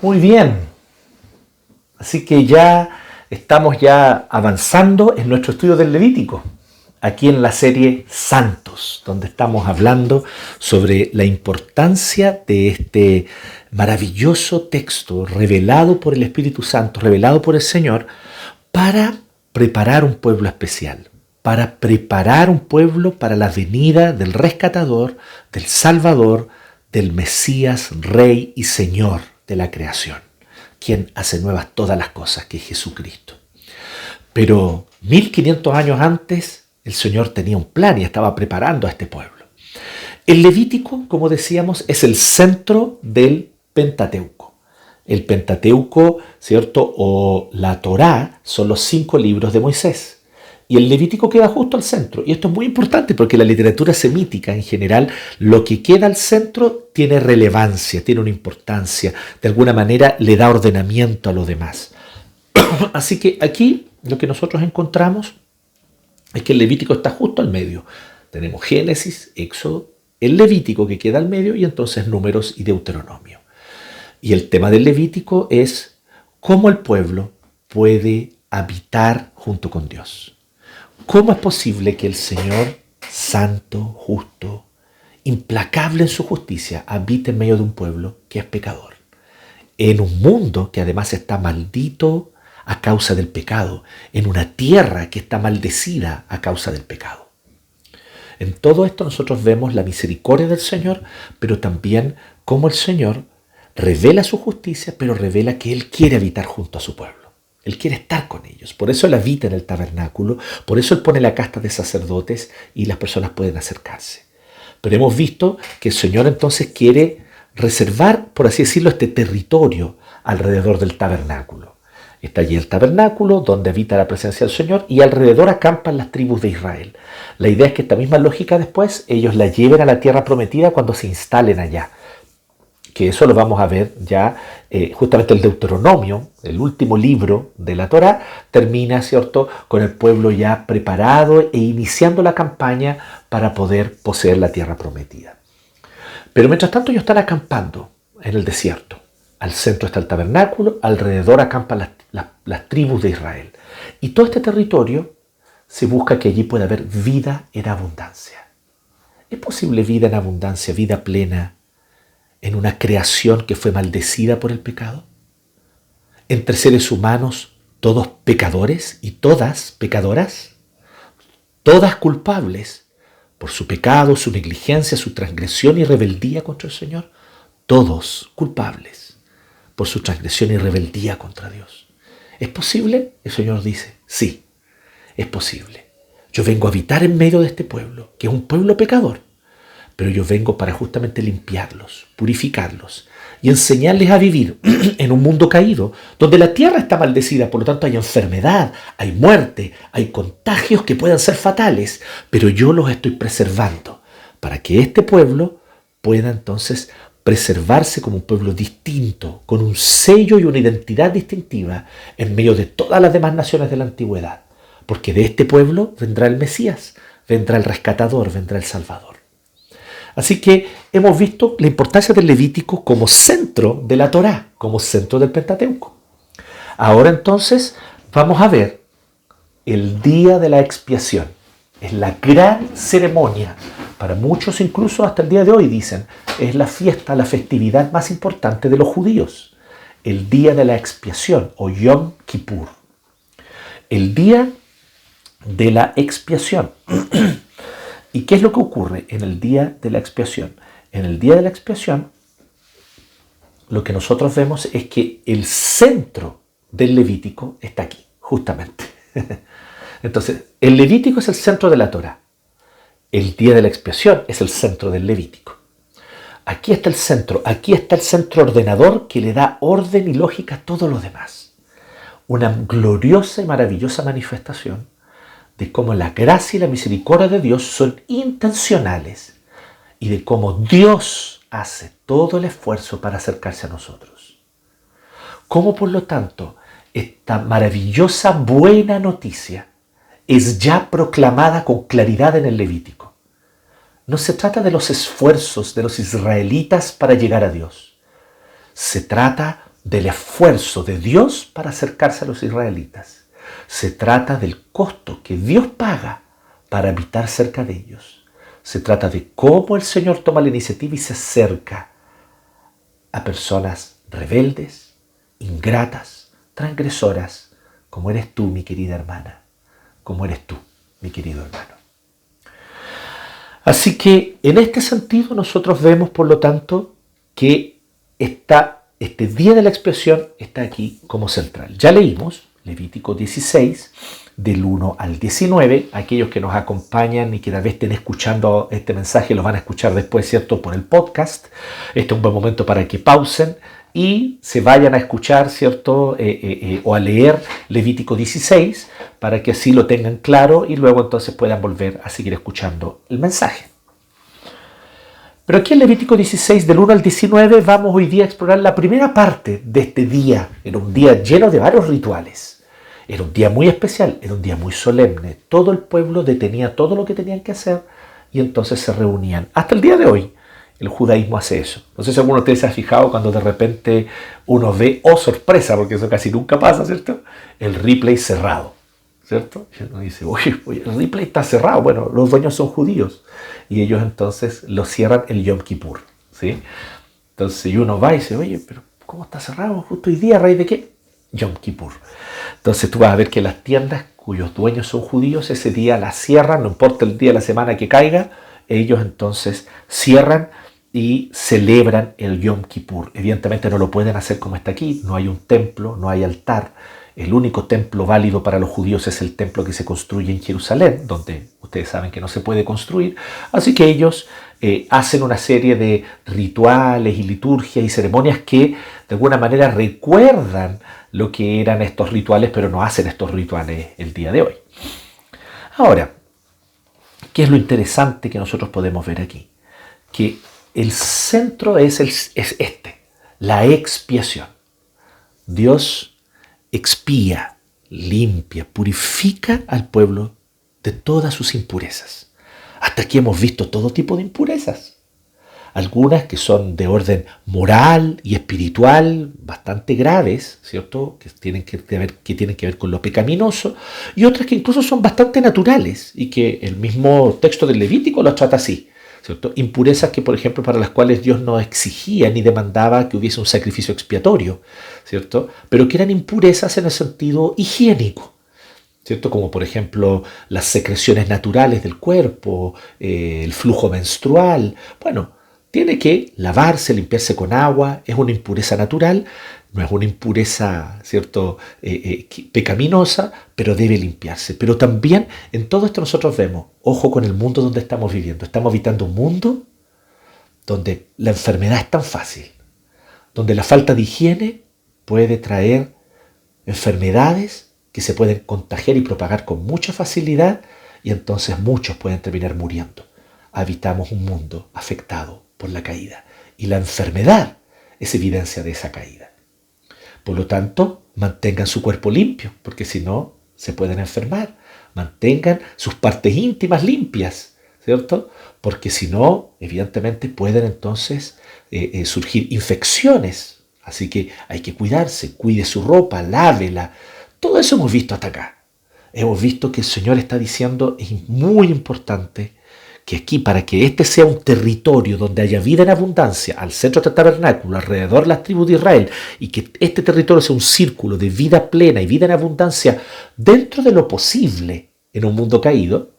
Muy bien, así que ya estamos avanzando en nuestro estudio del Levítico, aquí en la serie Santos, donde estamos hablando sobre la importancia de este maravilloso texto revelado por el Espíritu Santo, revelado por el Señor, para preparar un pueblo especial, para preparar un pueblo para la venida del rescatador, del Salvador, del Mesías, Rey y Señor de la creación, quien hace nuevas todas las cosas, que es Jesucristo. Pero 1500 años antes, el Señor tenía un plan y estaba preparando a este pueblo. El Levítico, como decíamos, es el centro del Pentateuco. El Pentateuco, ¿cierto? O la Torá son los 5 libros de Moisés. Y el Levítico queda justo al centro. Y esto es muy importante porque la literatura semítica en general, lo que queda al centro tiene relevancia, tiene una importancia. De alguna manera le da ordenamiento a lo demás. Así que aquí lo que nosotros encontramos es que el Levítico está justo al medio. Tenemos Génesis, Éxodo, el Levítico que queda al medio y entonces Números y Deuteronomio. Y el tema del Levítico es cómo el pueblo puede habitar junto con Dios. ¿Cómo es posible que el Señor, santo, justo, implacable en su justicia, habite en medio de un pueblo que es pecador? En un mundo que además está maldito a causa del pecado, en una tierra que está maldecida a causa del pecado. En todo esto nosotros vemos la misericordia del Señor, pero también cómo el Señor revela su justicia, pero revela que Él quiere habitar junto a su pueblo. Él quiere estar con ellos. Por eso Él habita en el tabernáculo, por eso Él pone la casta de sacerdotes y las personas pueden acercarse. Pero hemos visto que el Señor entonces quiere reservar, por así decirlo, este territorio alrededor del tabernáculo. Está allí el tabernáculo donde habita la presencia del Señor y alrededor acampan las tribus de Israel. La idea es que esta misma lógica después ellos la lleven a la tierra prometida cuando se instalen allá. Que eso lo vamos a ver ya, justamente el Deuteronomio, el último libro de la Torá, termina, ¿cierto?, con el pueblo ya preparado e iniciando la campaña para poder poseer la tierra prometida. Pero mientras tanto ellos están acampando en el desierto. Al centro está el tabernáculo, alrededor acampan las tribus de Israel. Y todo este territorio se busca que allí pueda haber vida en abundancia. ¿Es posible vida en abundancia, vida plena, en una creación que fue maldecida por el pecado? Entre seres humanos, todos pecadores y todas pecadoras, todas culpables por su pecado, su negligencia, su transgresión y rebeldía contra el Señor. Todos culpables por su transgresión y rebeldía contra Dios. ¿Es posible? El Señor dice, sí, es posible. Yo vengo a habitar en medio de este pueblo, que es un pueblo pecador, pero yo vengo para justamente limpiarlos, purificarlos y enseñarles a vivir en un mundo caído, donde la tierra está maldecida, por lo tanto hay enfermedad, hay muerte, hay contagios que puedan ser fatales, pero yo los estoy preservando para que este pueblo pueda entonces preservarse como un pueblo distinto, con un sello y una identidad distintiva en medio de todas las demás naciones de la antigüedad, porque de este pueblo vendrá el Mesías, vendrá el rescatador, vendrá el Salvador. Así que hemos visto la importancia del Levítico como centro de la Torá, como centro del Pentateuco. Ahora entonces vamos a ver el día de la expiación. Es la gran ceremonia. Para muchos, incluso hasta el día de hoy, dicen, es la fiesta, la festividad más importante de los judíos. El día de la expiación, o Yom Kippur. El día de la expiación. ¿Y qué es lo que ocurre en el día de la expiación? En el día de la expiación, lo que nosotros vemos es que el centro del Levítico está aquí, justamente. Entonces, el Levítico es el centro de la Torá. El día de la expiación es el centro del Levítico. Aquí está el centro ordenador que le da orden y lógica a todo lo demás. Una gloriosa y maravillosa manifestación de cómo la gracia y la misericordia de Dios son intencionales y de cómo Dios hace todo el esfuerzo para acercarse a nosotros. Cómo, por lo tanto, esta maravillosa buena noticia es ya proclamada con claridad en el Levítico. No se trata de los esfuerzos de los israelitas para llegar a Dios. Se trata del esfuerzo de Dios para acercarse a los israelitas. Se trata del costo que Dios paga para habitar cerca de ellos. Se trata de cómo el Señor toma la iniciativa y se acerca a personas rebeldes, ingratas, transgresoras, como eres tú, mi querida hermana, como eres tú, mi querido hermano. Así que en este sentido nosotros vemos, por lo tanto, que este día de la expiación está aquí como central. Ya leímos Levítico 16, del 1 al 19. Aquellos que nos acompañan y que tal vez estén escuchando este mensaje lo van a escuchar después, ¿cierto?, por el podcast. Este es un buen momento para que pausen y se vayan a escuchar, ¿cierto?, o a leer Levítico 16 para que así lo tengan claro y luego entonces puedan volver a seguir escuchando el mensaje. Pero aquí en Levítico 16, del 1 al 19, vamos hoy día a explorar la primera parte de este día. Era un día lleno de varios rituales. Era un día muy especial, era un día muy solemne. Todo el pueblo detenía todo lo que tenían que hacer y entonces se reunían. Hasta el día de hoy el judaísmo hace eso. No sé si alguno de ustedes se ha fijado cuando de repente uno ve, oh sorpresa, porque eso casi nunca pasa, ¿cierto?, el replay cerrado, ¿cierto? Y uno dice, oye, el replay está cerrado. Bueno, los dueños son judíos y ellos entonces lo cierran el Yom Kippur, ¿sí? Entonces uno va y dice, oye, pero ¿cómo está cerrado justo hoy día? ¿A raíz de qué? Yom Kippur. Entonces tú vas a ver que las tiendas cuyos dueños son judíos ese día las cierran, no importa el día de la semana que caiga, ellos entonces cierran y celebran el Yom Kippur. Evidentemente no lo pueden hacer como está aquí, no hay un templo, no hay altar. El único templo válido para los judíos es el templo que se construye en Jerusalén, donde ustedes saben que no se puede construir. Así que ellos hacen una serie de rituales y liturgias y ceremonias que de alguna manera recuerdan lo que eran estos rituales, pero no hacen estos rituales el día de hoy. Ahora, ¿qué es lo interesante que nosotros podemos ver aquí? Que el centro es la expiación. Dios expía, limpia, purifica al pueblo de todas sus impurezas. Hasta aquí hemos visto todo tipo de impurezas. Algunas que son de orden moral y espiritual, bastante graves, ¿cierto?, que tienen que ver con lo pecaminoso, y otras que incluso son bastante naturales y que el mismo texto del Levítico los trata así, ¿cierto? Impurezas que, por ejemplo, para las cuales Dios no exigía ni demandaba que hubiese un sacrificio expiatorio, ¿cierto?, pero que eran impurezas en el sentido higiénico, ¿cierto?, como por ejemplo las secreciones naturales del cuerpo, el flujo menstrual. Bueno, tiene que lavarse, limpiarse con agua, es una impureza natural, no es una impureza, ¿cierto?, pecaminosa, pero debe limpiarse. Pero también en todo esto nosotros vemos, ojo con el mundo donde estamos viviendo. Estamos habitando un mundo donde la enfermedad es tan fácil, donde la falta de higiene puede traer enfermedades que se pueden contagiar y propagar con mucha facilidad y entonces muchos pueden terminar muriendo. Habitamos un mundo afectado por la caída y la enfermedad es evidencia de esa caída. Por lo tanto, mantengan su cuerpo limpio, porque si no, se pueden enfermar. Mantengan sus partes íntimas limpias, ¿cierto? Porque si no, evidentemente pueden entonces surgir infecciones. Así que hay que cuidarse, cuide su ropa, lávela. Todo eso hemos visto hasta acá. Hemos visto que el Señor está diciendo, es muy importante que aquí, para que este sea un territorio donde haya vida en abundancia, al centro del tabernáculo, alrededor de las tribus de Israel, y que este territorio sea un círculo de vida plena y vida en abundancia dentro de lo posible en un mundo caído,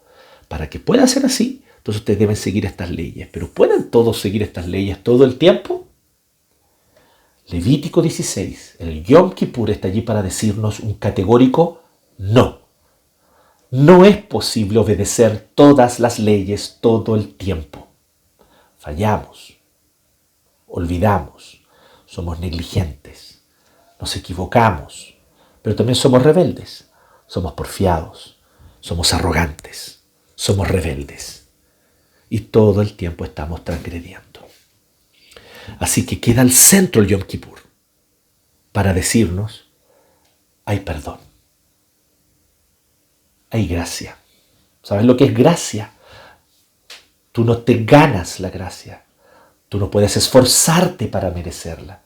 para que pueda ser así, entonces ustedes deben seguir estas leyes. Pero ¿pueden todos seguir estas leyes todo el tiempo? Levítico 16, el Yom Kippur está allí para decirnos un categórico no. No es posible obedecer todas las leyes todo el tiempo. Fallamos, olvidamos, somos negligentes, nos equivocamos, pero también somos rebeldes, somos porfiados, somos arrogantes, somos rebeldes y todo el tiempo estamos transgrediendo. Así que queda al centro el Yom Kippur para decirnos, hay perdón. Hay gracia. ¿Sabes lo que es gracia? Tú no te ganas la gracia. Tú no puedes esforzarte para merecerla.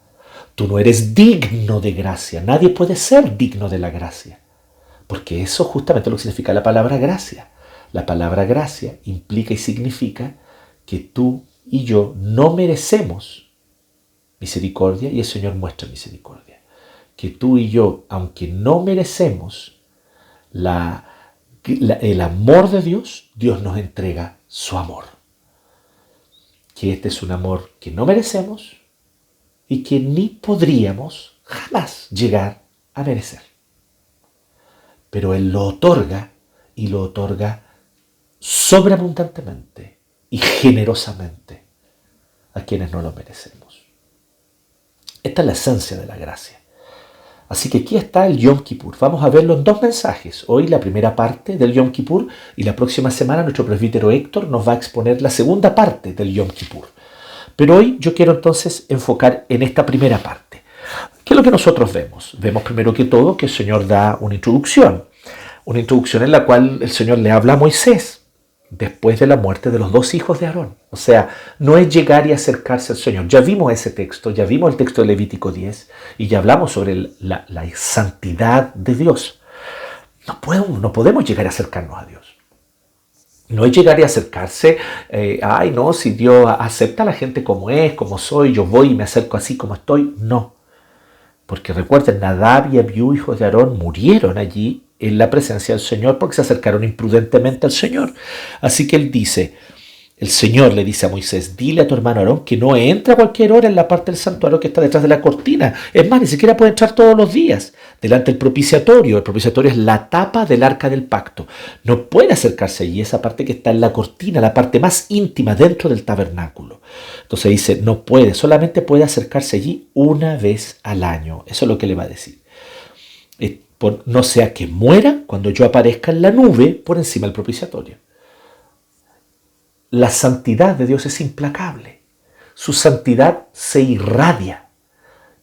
Tú no eres digno de gracia. Nadie puede ser digno de la gracia. Porque eso justamente es lo que significa la palabra gracia. La palabra gracia implica y significa que tú y yo no merecemos misericordia y el Señor muestra misericordia. Que tú y yo, aunque no merecemos el amor de Dios, Dios nos entrega su amor. Que este es un amor que no merecemos y que ni podríamos jamás llegar a merecer. Pero Él lo otorga y lo otorga sobreabundantemente y generosamente a quienes no lo merecemos. Esta es la esencia de la gracia. Así que aquí está el Yom Kippur. Vamos a verlo en dos mensajes. Hoy la primera parte del Yom Kippur y la próxima semana nuestro presbítero Héctor nos va a exponer la segunda parte del Yom Kippur. Pero hoy yo quiero entonces enfocar en esta primera parte. ¿Qué es lo que nosotros vemos? Vemos primero que todo que el Señor da una introducción en la cual el Señor le habla a Moisés después de la muerte de los dos hijos de Aarón. O sea, no es llegar y acercarse al Señor. Ya vimos ese texto, ya vimos el texto de Levítico 10 y ya hablamos sobre la santidad de Dios. No podemos llegar a acercarnos a Dios. No es llegar y acercarse, si Dios acepta a la gente como es, como soy, yo voy y me acerco así como estoy. No. Porque recuerden, Nadab y Abiú, hijos de Aarón, murieron allí en la presencia del Señor porque se acercaron imprudentemente al Señor. Así que el Señor le dice a Moisés, dile a tu hermano Aarón que no entre a cualquier hora en la parte del santuario que está detrás de la cortina. Es más, ni siquiera puede entrar todos los días delante del propiciatorio. El propiciatorio es la tapa del arca del pacto. No puede acercarse allí, esa parte que está en la cortina, la parte más íntima dentro del tabernáculo. Entonces dice, no puede, solamente puede acercarse allí una vez al año. Eso es lo que le va a decir. No sea que muera cuando yo aparezca en la nube por encima del propiciatorio. La santidad de Dios es implacable. Su santidad se irradia.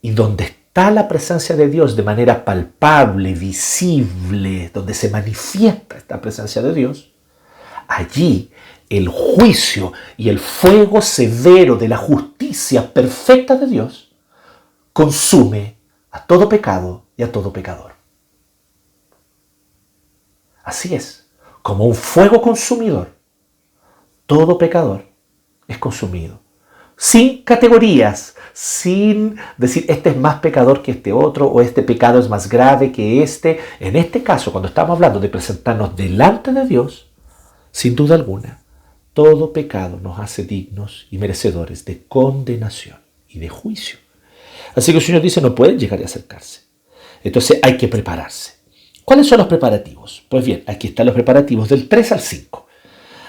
Y donde está la presencia de Dios de manera palpable, visible, donde se manifiesta esta presencia de Dios, allí el juicio y el fuego severo de la justicia perfecta de Dios consume a todo pecado y a todo pecador. Así es, como un fuego consumidor, todo pecador es consumido. Sin categorías, sin decir este es más pecador que este otro o este pecado es más grave que este. En este caso, cuando estamos hablando de presentarnos delante de Dios, sin duda alguna, todo pecado nos hace dignos y merecedores de condenación y de juicio. Así que el Señor dice, no pueden llegar a acercarse. Entonces hay que prepararse. ¿Cuáles son los preparativos? Pues bien, aquí están los preparativos del 3 al 5.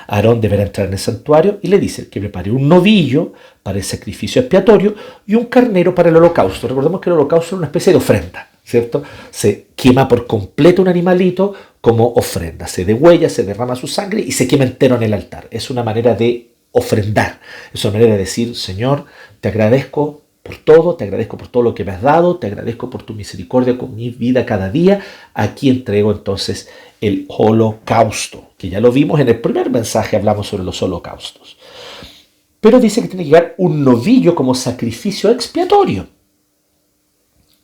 Aarón deberá entrar en el santuario y le dice que prepare un novillo para el sacrificio expiatorio y un carnero para el holocausto. Recordemos que el holocausto es una especie de ofrenda, ¿cierto? Se quema por completo un animalito como ofrenda. Se degüella, se derrama su sangre y se quema entero en el altar. Es una manera de ofrendar. Es una manera de decir, Señor, te agradezco por todo, te agradezco por todo lo que me has dado, te agradezco por tu misericordia con mi vida cada día. Aquí entrego entonces el holocausto, que ya lo vimos en el primer mensaje, hablamos sobre los holocaustos. Pero dice que tiene que llegar un novillo como sacrificio expiatorio.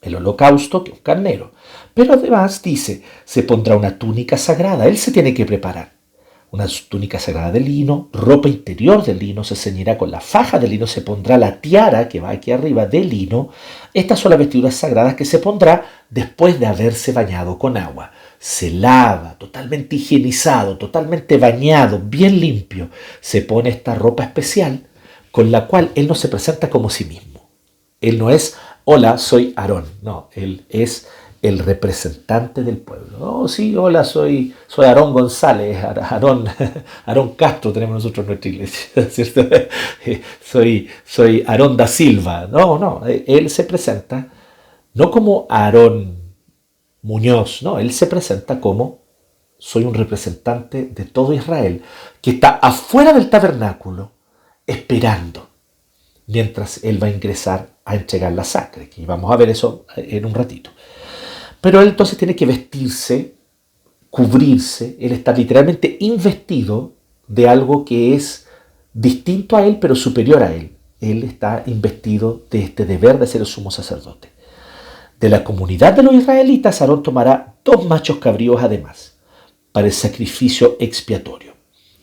El holocausto, que es un carnero. Pero además dice, se pondrá una túnica sagrada, él se tiene que preparar. Una túnica sagrada de lino, ropa interior de lino, se ceñirá con la faja de lino, se pondrá la tiara que va aquí arriba de lino. Estas son las vestiduras sagradas que se pondrá después de haberse bañado con agua. Se lava, totalmente higienizado, totalmente bañado, bien limpio. Se pone esta ropa especial con la cual él no se presenta como sí mismo. Él no es, hola, soy Aarón. No, él es el representante del pueblo. Oh, sí, hola, soy Aarón González, Aarón Castro tenemos nosotros en nuestra iglesia, ¿cierto? Soy Aarón da Silva. No, él se presenta no como Aarón Muñoz, no, él se presenta como soy un representante de todo Israel que está afuera del tabernáculo esperando mientras él va a ingresar a entregar la sangre, que vamos a ver eso en un ratito. Pero él entonces tiene que vestirse, cubrirse, él está literalmente investido de algo que es distinto a él, pero superior a él. él está investido de este deber de ser el sumo sacerdote. De la comunidad de los israelitas, Aarón tomará 2 machos cabríos además, para el sacrificio expiatorio.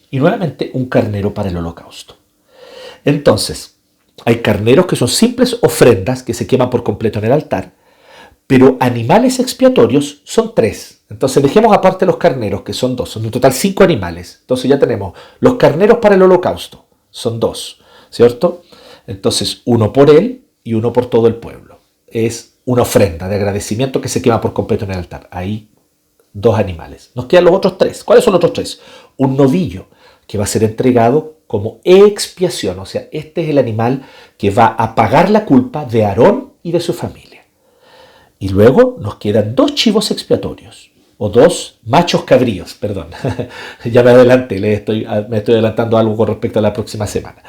Y nuevamente un carnero para el holocausto. Entonces, hay carneros que son simples ofrendas que se queman por completo en el altar, pero animales expiatorios son 3. Entonces dejemos aparte los carneros, que son 2. Son en total 5 animales. Entonces ya tenemos los carneros para el holocausto. Son 2, ¿cierto? Entonces, uno por él y uno por todo el pueblo. Es una ofrenda de agradecimiento que se quema por completo en el altar. Ahí 2 animales. Nos quedan los otros 3. ¿Cuáles son los otros 3? Un novillo que va a ser entregado como expiación. O sea, este es el animal que va a pagar la culpa de Aarón y de su familia. Y luego nos quedan 2 chivos expiatorios, o 2 machos cabríos, perdón. Ya me adelanté, me estoy adelantando algo con respecto a la próxima semana.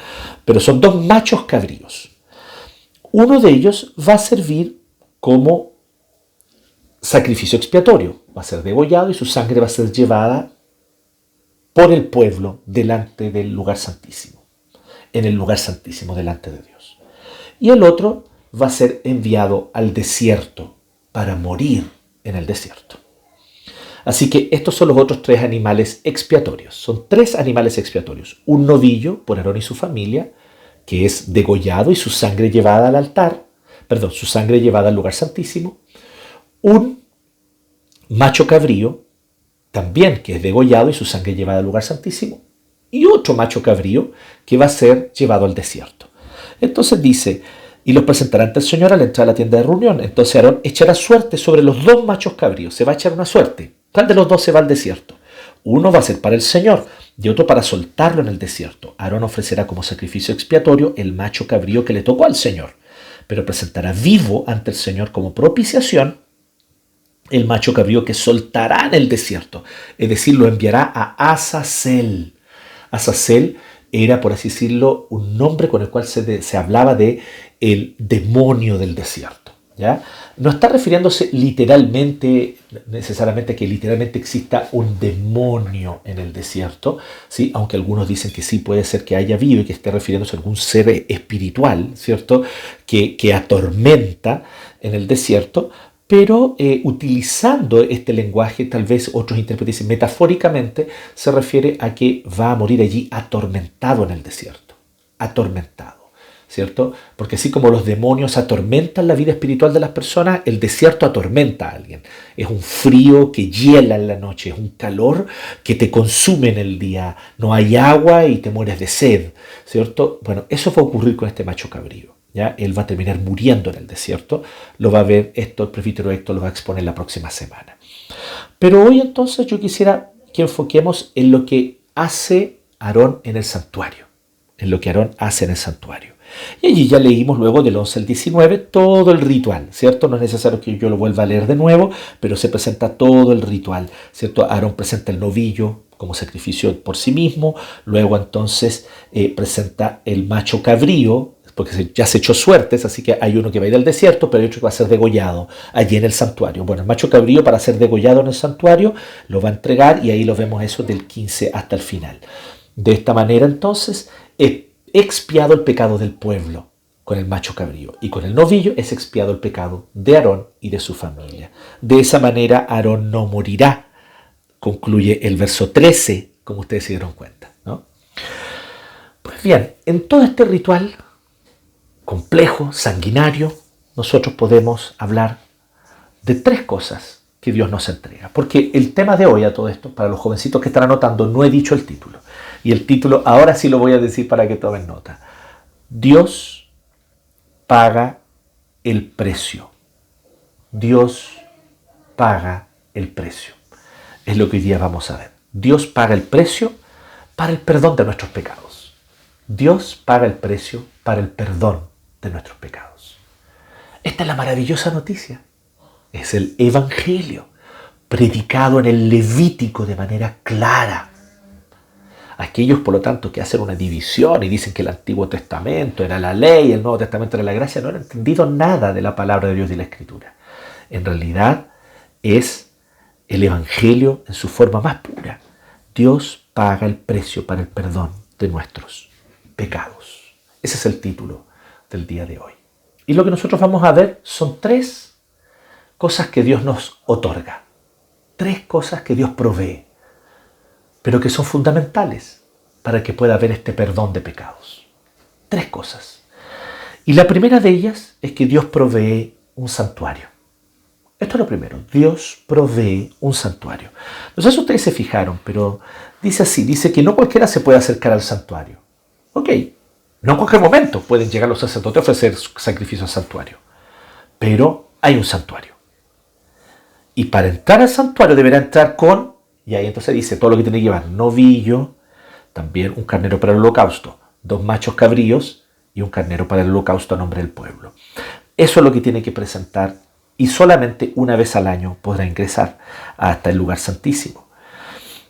Pero son 2 machos cabríos. Uno de ellos va a servir como sacrificio expiatorio. Va a ser degollado y su sangre va a ser llevada por el pueblo delante del lugar santísimo. En el lugar santísimo delante de Dios. Y el otro va a ser enviado al desierto para morir en el desierto. Así que estos son los otros 3 animales expiatorios. Son 3 animales expiatorios. Un novillo por Aarón y su familia, que es degollado y su sangre llevada al altar, su sangre llevada al lugar santísimo. Un macho cabrío, también que es degollado y su sangre llevada al lugar santísimo. Y otro macho cabrío que va a ser llevado al desierto. Entonces dice: y los presentará ante el Señor al entrar a la tienda de reunión. Entonces Aarón echará suerte sobre los 2 machos cabríos. Se va a echar una suerte. ¿Cuál de los 2 se va al desierto? Uno va a ser para el Señor y otro para soltarlo en el desierto. Aarón ofrecerá como sacrificio expiatorio el macho cabrío que le tocó al Señor, pero presentará vivo ante el Señor como propiciación el macho cabrío que soltará en el desierto. Es decir, lo enviará a Azazel. Azazel era, por así decirlo, un nombre con el cual se hablaba de el demonio del desierto. ¿Ya? No está refiriéndose literalmente, necesariamente que literalmente exista un demonio en el desierto, ¿sí? Aunque algunos dicen que sí puede ser que haya habido y que esté refiriéndose a algún ser espiritual, ¿cierto? Que atormenta en el desierto, pero utilizando este lenguaje, tal vez otros intérpretes dicen metafóricamente, se refiere a que va a morir allí atormentado en el desierto, atormentado. ¿Cierto? Porque así como los demonios atormentan la vida espiritual de las personas, el desierto atormenta a alguien. Es un frío que hiela en la noche, es un calor que te consume en el día. No hay agua y te mueres de sed, ¿cierto? Bueno, eso va a ocurrir con este macho cabrío. ¿Ya? Él va a terminar muriendo en el desierto. Lo va a ver esto, el presbítero Héctor lo va a exponer la próxima semana. Pero hoy entonces yo quisiera que enfoquemos en lo que hace Aarón en el santuario. En lo que Aarón hace en el santuario. Y allí ya leímos luego del 11 al 19 todo el ritual, ¿cierto? No es necesario que yo lo vuelva a leer de nuevo, pero se presenta todo el ritual, ¿cierto? Aarón presenta el novillo como sacrificio por sí mismo, luego entonces presenta el macho cabrío, porque ya se echó suertes, así que hay uno que va a ir al desierto, pero hay otro que va a ser degollado allí en el santuario. Bueno, el macho cabrío para ser degollado en el santuario lo va a entregar y ahí lo vemos eso del 15 hasta el final. De esta manera entonces expiado el pecado del pueblo con el macho cabrío y con el novillo es expiado el pecado de Aarón y de su familia. De esa manera Aarón no morirá, concluye el verso 13, como ustedes se dieron cuenta, ¿no? Pues bien, en todo este ritual complejo, sanguinario, nosotros podemos hablar de 3 cosas que Dios nos entrega. Porque el tema de hoy a todo esto, para los jovencitos que están anotando, no he dicho el título. Y el título ahora sí lo voy a decir para que tomen nota. Dios paga el precio. Dios paga el precio. Es lo que hoy día vamos a ver. Dios paga el precio para el perdón de nuestros pecados. Dios paga el precio para el perdón de nuestros pecados. Esta es la maravillosa noticia. Es el Evangelio, predicado en el Levítico de manera clara. Aquellos, por lo tanto, que hacen una división y dicen que el Antiguo Testamento era la ley, el Nuevo Testamento era la gracia, no han entendido nada de la palabra de Dios y la Escritura. En realidad es el Evangelio en su forma más pura. Dios paga el precio para el perdón de nuestros pecados. Ese es el título del día de hoy. Y lo que nosotros vamos a ver son 3 cosas que Dios nos otorga. 3 cosas que Dios provee, pero que son fundamentales para que pueda haber este perdón de pecados. 3 cosas. Y la primera de ellas es que Dios provee un santuario. Esto es lo primero. Dios provee un santuario. No sé si ustedes se fijaron, pero dice así, dice que no cualquiera se puede acercar al santuario. Ok, no en cualquier momento pueden llegar los sacerdotes a ofrecer sacrificio al santuario, pero hay un santuario. Y para entrar al santuario deberá entrar con, y ahí entonces dice todo lo que tiene que llevar, novillo, también un carnero para el holocausto, 2 machos cabríos y un carnero para el holocausto a nombre del pueblo. Eso es lo que tiene que presentar y solamente una vez al año podrá ingresar hasta el lugar santísimo.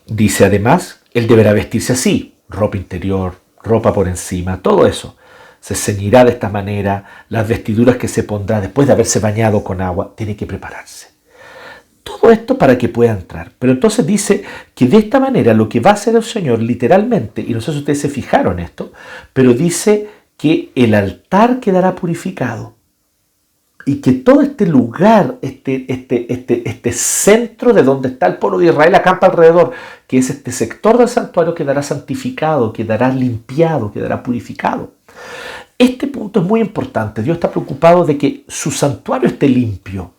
Dice además, él deberá vestirse así, ropa interior, ropa por encima, todo eso. Se ceñirá de esta manera, las vestiduras que se pondrá después de haberse bañado con agua, tiene que prepararse. Todo esto para que pueda entrar. Pero entonces dice que de esta manera lo que va a hacer el Señor literalmente, y no sé si ustedes se fijaron en esto, pero dice que el altar quedará purificado. Y que todo este lugar, este centro de donde está el pueblo de Israel acampa alrededor, que es este sector del santuario, quedará santificado, quedará limpiado, quedará purificado. Este punto es muy importante. Dios está preocupado de que su santuario esté limpio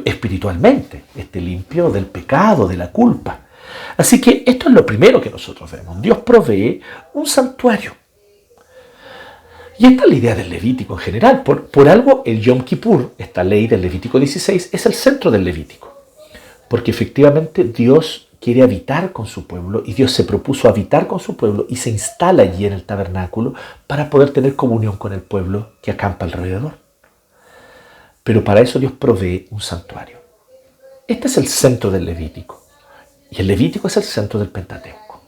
espiritualmente, esté limpio del pecado, de la culpa. Así que esto es lo primero que nosotros vemos. Dios provee un santuario. Y esta es la idea del Levítico en general. Por algo el Yom Kippur, esta ley del Levítico 16, es el centro del Levítico. Porque efectivamente Dios quiere habitar con su pueblo y Dios se propuso habitar con su pueblo y se instala allí en el tabernáculo para poder tener comunión con el pueblo que acampa alrededor. Pero para eso Dios provee un santuario. Este es el centro del Levítico. Y el Levítico es el centro del Pentateuco.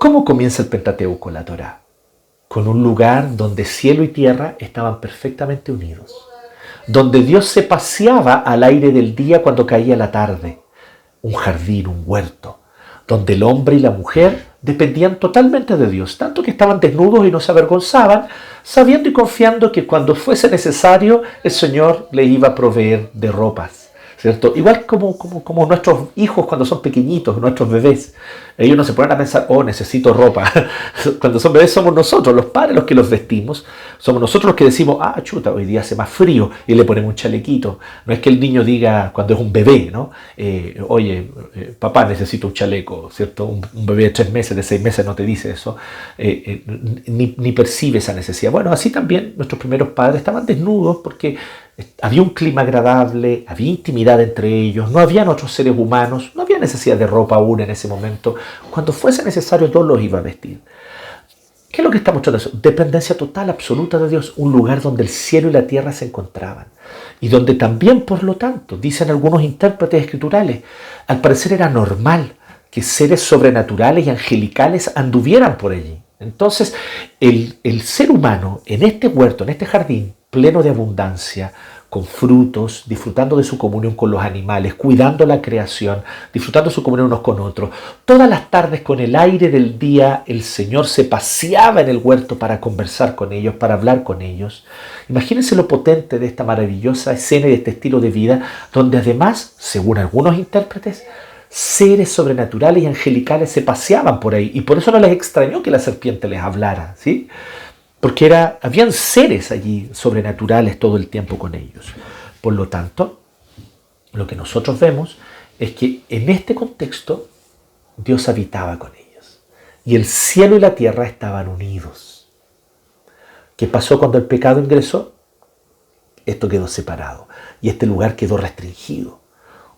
¿Cómo comienza el Pentateuco, la Torá? Con un lugar donde cielo y tierra estaban perfectamente unidos, donde Dios se paseaba al aire del día cuando caía la tarde, un jardín, un huerto, donde el hombre y la mujer dependían totalmente de Dios, tanto que estaban desnudos y no se avergonzaban, sabiendo y confiando que cuando fuese necesario el Señor les iba a proveer de ropas, ¿cierto? Igual como nuestros hijos cuando son pequeñitos, nuestros bebés. Ellos no se ponen a pensar, oh, necesito ropa. Cuando son bebés somos nosotros, los padres, los que los vestimos. Somos nosotros los que decimos, ah, chuta, hoy día hace más frío y le ponemos un chalequito. No es que el niño diga, cuando es un bebé, ¿no? Oye, papá, necesito un chaleco, ¿cierto? Un bebé de 3 meses, de 6 meses no te dice eso. Ni percibe esa necesidad. Bueno, así también nuestros primeros padres estaban desnudos porque había un clima agradable, había intimidad entre ellos, no habían otros seres humanos, no había necesidad de ropa aún en ese momento. Cuando fuese necesario, Dios los iba a vestir. ¿Qué es lo que está mostrando eso? Dependencia total, absoluta de Dios, un lugar donde el cielo y la tierra se encontraban. Y donde también, por lo tanto, dicen algunos intérpretes escriturales, al parecer era normal que seres sobrenaturales y angelicales anduvieran por allí. Entonces, el ser humano en este huerto, en este jardín, pleno de abundancia, con frutos, disfrutando de su comunión con los animales, cuidando la creación, disfrutando de su comunión unos con otros. Todas las tardes con el aire del día el Señor se paseaba en el huerto para conversar con ellos, para hablar con ellos. Imagínense lo potente de esta maravillosa escena y de este estilo de vida, donde además, según algunos intérpretes, seres sobrenaturales y angelicales se paseaban por ahí. Y por eso no les extrañó que la serpiente les hablara, ¿sí? Porque habían seres allí sobrenaturales todo el tiempo con ellos. Por lo tanto, lo que nosotros vemos es que en este contexto Dios habitaba con ellos. Y el cielo y la tierra estaban unidos. ¿Qué pasó cuando el pecado ingresó? Esto quedó separado. Y este lugar quedó restringido.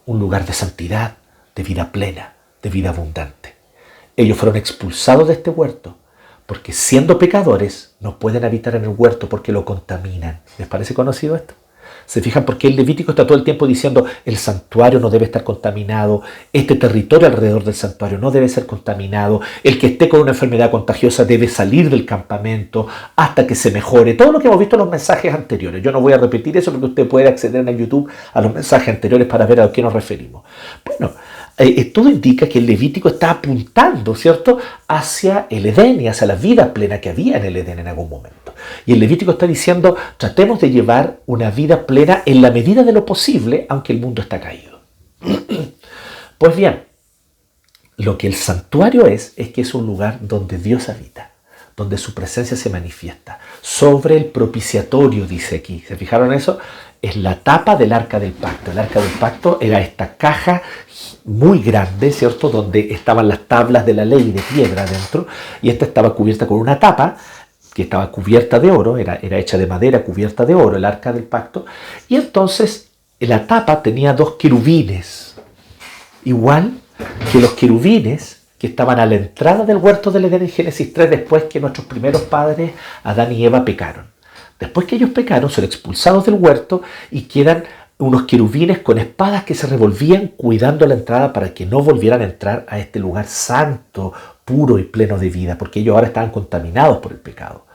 Un lugar de santidad, de vida plena, de vida abundante. Ellos fueron expulsados de este huerto. Porque siendo pecadores, no pueden habitar en el huerto porque lo contaminan. ¿Les parece conocido esto? ¿Se fijan por qué el Levítico está todo el tiempo diciendo el santuario no debe estar contaminado, este territorio alrededor del santuario no debe ser contaminado, el que esté con una enfermedad contagiosa debe salir del campamento hasta que se mejore? Todo lo que hemos visto en los mensajes anteriores. Yo no voy a repetir eso porque usted puede acceder en el YouTube a los mensajes anteriores para ver a qué nos referimos. Bueno, todo indica que el Levítico está apuntando, ¿cierto?, hacia el Edén y hacia la vida plena que había en el Edén en algún momento. Y el Levítico está diciendo, tratemos de llevar una vida plena en la medida de lo posible, aunque el mundo está caído. Pues bien, lo que el santuario es que es un lugar donde Dios habita, donde su presencia se manifiesta. Sobre el propiciatorio, dice aquí. ¿Se fijaron en eso? Es la tapa del arca del pacto. El arca del pacto era esta caja muy grande, ¿cierto?, donde estaban las tablas de la ley de piedra dentro, y esta estaba cubierta con una tapa que estaba cubierta de oro, era hecha de madera cubierta de oro, el arca del pacto, y entonces la tapa tenía 2 querubines, igual que los querubines que estaban a la entrada del huerto del Edén en Génesis 3, después que nuestros primeros padres, Adán y Eva, pecaron. Después que ellos pecaron, son expulsados del huerto y quedan unos querubines con espadas que se revolvían cuidando la entrada para que no volvieran a entrar a este lugar santo, puro y pleno de vida, porque ellos ahora estaban contaminados por el pecado.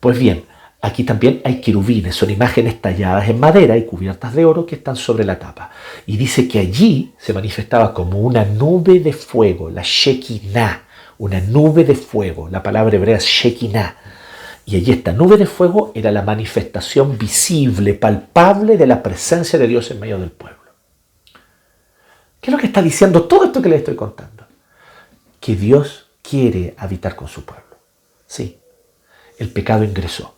Pues bien, aquí también hay querubines, son imágenes talladas en madera y cubiertas de oro que están sobre la tapa. Y dice que allí se manifestaba como una nube de fuego, la Shekinah, una nube de fuego, la palabra hebrea es Shekinah. Y allí esta nube de fuego era la manifestación visible, palpable de la presencia de Dios en medio del pueblo. ¿Qué es lo que está diciendo todo esto que les estoy contando? Que Dios quiere habitar con su pueblo. Sí, el pecado ingresó.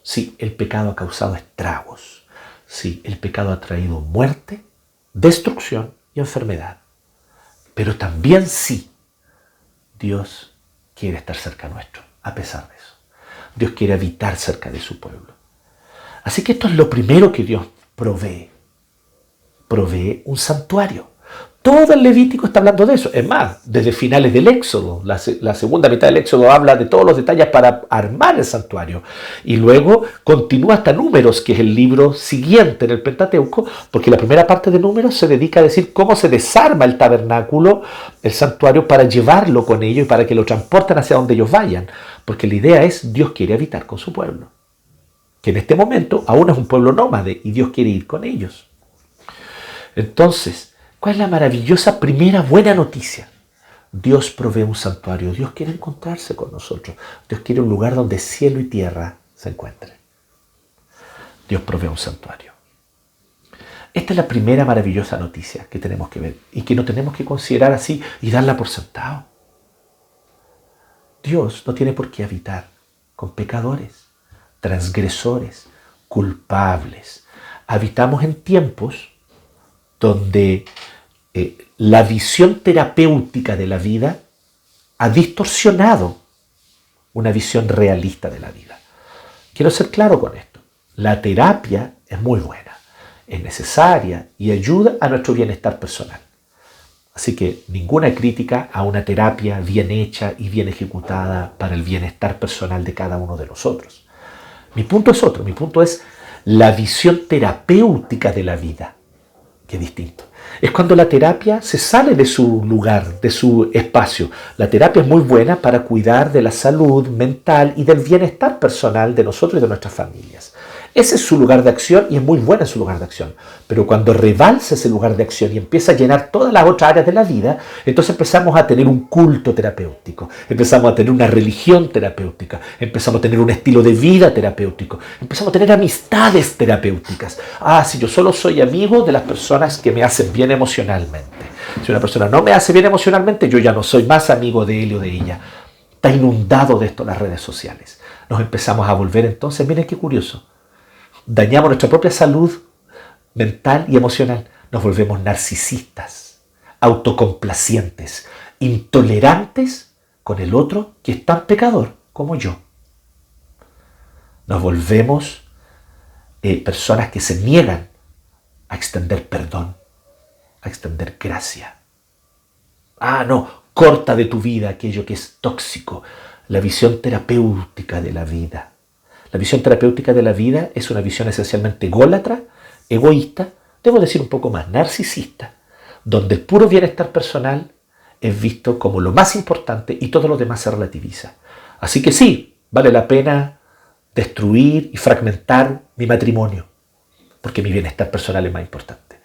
Sí, el pecado ha causado estragos. Sí, el pecado ha traído muerte, destrucción y enfermedad. Pero también sí, Dios quiere estar cerca nuestro, a pesar de eso. Dios quiere habitar cerca de su pueblo. Así que esto es lo primero que Dios provee. Provee un santuario. Todo el Levítico está hablando de eso. Es más, desde finales del Éxodo, la segunda mitad del Éxodo habla de todos los detalles para armar el santuario. Y luego continúa hasta Números, que es el libro siguiente en el Pentateuco, porque la primera parte de Números se dedica a decir cómo se desarma el tabernáculo, el santuario, para llevarlo con ellos y para que lo transporten hacia donde ellos vayan. Porque la idea es, Dios quiere habitar con su pueblo. Que en este momento aún es un pueblo nómade y Dios quiere ir con ellos. Entonces, ¿cuál es la maravillosa primera buena noticia? Dios provee un santuario. Dios quiere encontrarse con nosotros. Dios quiere un lugar donde cielo y tierra se encuentren. Dios provee un santuario. Esta es la primera maravillosa noticia que tenemos que ver y que no tenemos que considerar así y darla por sentado. Dios no tiene por qué habitar con pecadores, transgresores, culpables. Habitamos en tiempos donde la visión terapéutica de la vida ha distorsionado una visión realista de la vida. Quiero ser claro con esto. La terapia es muy buena, es necesaria y ayuda a nuestro bienestar personal. Así que ninguna crítica a una terapia bien hecha y bien ejecutada para el bienestar personal de cada uno de nosotros. Mi punto es otro, mi punto es la visión terapéutica de la vida, que es distinto. Es cuando la terapia se sale de su lugar, de su espacio. La terapia es muy buena para cuidar de la salud mental y del bienestar personal de nosotros y de nuestras familias. Ese es su lugar de acción y es muy buena su lugar de acción. Pero cuando rebalsa ese lugar de acción y empieza a llenar todas las otras áreas de la vida, entonces empezamos a tener un culto terapéutico, empezamos a tener una religión terapéutica, empezamos a tener un estilo de vida terapéutico, empezamos a tener amistades terapéuticas. Si yo solo soy amigo de las personas que me hacen bien emocionalmente. Si una persona no me hace bien emocionalmente, yo ya no soy más amigo de él o de ella. Está inundado de esto las redes sociales. Nos empezamos a volver entonces, miren qué curioso, dañamos nuestra propia salud mental y emocional. Nos volvemos narcisistas, autocomplacientes, intolerantes con el otro que es tan pecador como yo. Nos volvemos personas que se niegan a extender perdón, a extender gracia. No, corta de tu vida aquello que es tóxico. La visión terapéutica de la vida. La visión terapéutica de la vida es una visión esencialmente ególatra, egoísta, debo decir un poco más narcisista, donde el puro bienestar personal es visto como lo más importante y todo lo demás se relativiza. Así que sí, vale la pena destruir y fragmentar mi matrimonio, porque mi bienestar personal es más importante.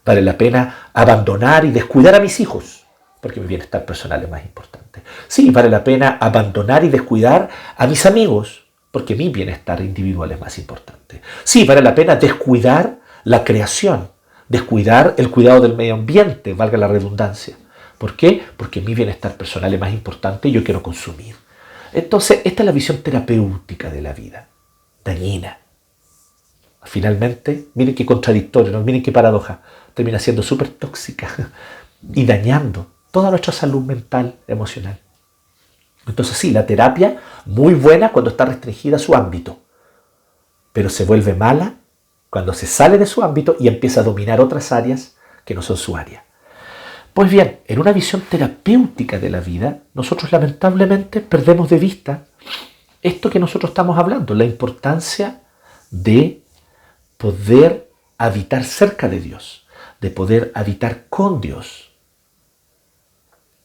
Vale la pena abandonar y descuidar a mis hijos, porque mi bienestar personal es más importante. Sí, vale la pena abandonar y descuidar a mis amigos, porque mi bienestar individual es más importante. Sí, vale la pena descuidar la creación, descuidar el cuidado del medio ambiente, valga la redundancia. ¿Por qué? Porque mi bienestar personal es más importante y yo quiero consumir. Entonces, esta es la visión terapéutica de la vida, dañina. Finalmente, miren qué contradictorio, ¿no? Miren qué paradoja, termina siendo súper tóxica y dañando toda nuestra salud mental, emocional. Entonces sí, la terapia, muy buena cuando está restringida a su ámbito, pero se vuelve mala cuando se sale de su ámbito y empieza a dominar otras áreas que no son su área. Pues bien, en una visión terapéutica de la vida, nosotros lamentablemente perdemos de vista esto que nosotros estamos hablando, la importancia de poder habitar cerca de Dios, de poder habitar con Dios,